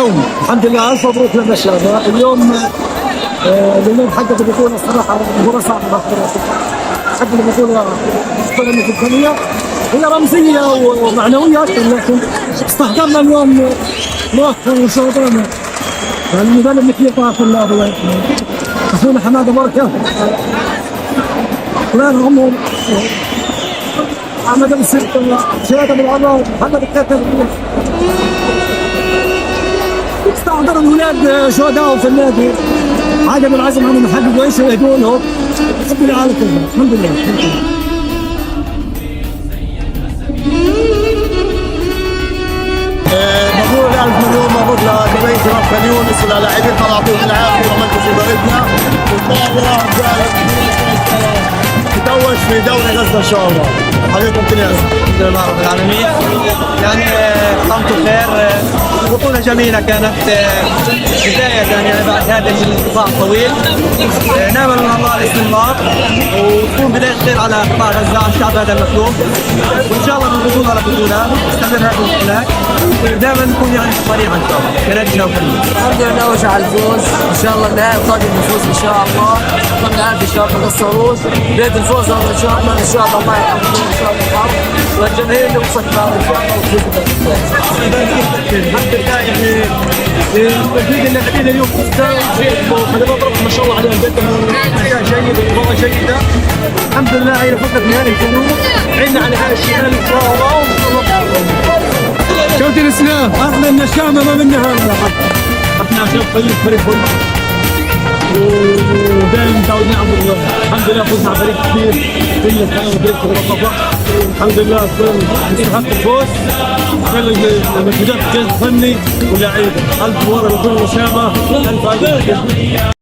الحمد لله الف مبروك لنا الشباب اليوم. اليوم حقق البطوله الصراحه مباراه صعبه. حقق البطوله السنه الفلانيه هي رمزيه ومعنويه اكثر، لكن استحضرنا اليوم نوفر وشوطنا المدرب مثل طاف الله اخونا حماده بركه فلان عمر احمد ابو السيد شهاده بالعراق محمد الكاتب. استحضر الاولاد شهداء في النادي، عجب العزم عنهم يحققوا ايش يهدونهم. الحمد لله على كذا، الحمد لله. مبروك ألف مليون مبروك لجماهير شباب خليون، لاعبين الله يعطيهم العافيه ومركز ادارتنا، وان شاء الله تتوج في دوري غزه ان شاء الله. حبيبكم كل الحمد لله رب العالمين. يعني قمت خير، بطولة جميلة كانت بداية يعني بعد هذا الانقطاع الطويل. نامل من الله الاستمرار وتكون بداية خير على قطاع غزة، على الشعب هذا المطلوب، وان شاء الله من بطولة لبطولة نستمر هذه البطولات دائما نكون يعني في الطريق ان شاء الله كنادي وكلنا. الحمد لله وجه على الفوز ان شاء الله. النهائي قادم الفوز ان شاء الله. اتمنى هذا الشباب ما قصروش بيد الفوز ان شاء الله. ان شاء الله ما يحققون ان شاء الله الحظ والجماهير اللي وصلت معهم ان شاء الله وتفوز. الحمد لله يعني التجديد اللاعبين اليوم هذا مبروك ما شاء الله عليهم، قدموا اداء جيد ومباراه جيده. الحمد لله هي فزنا بنهائي الجنوب، عنا على هذا الشمال ان شاء الله. كابتن اسلام احنا من الشامه ما من هذا، احنا شباب فريق كل ودائما متعودين على الله. الحمد لله فزنا على فريق كبير في الكلام وفريق المصطفى. الحمد لله نستحق الفوز. كان المجهودات الجهاز الفني واللاعيبه الف مبارك لكل وسامه الف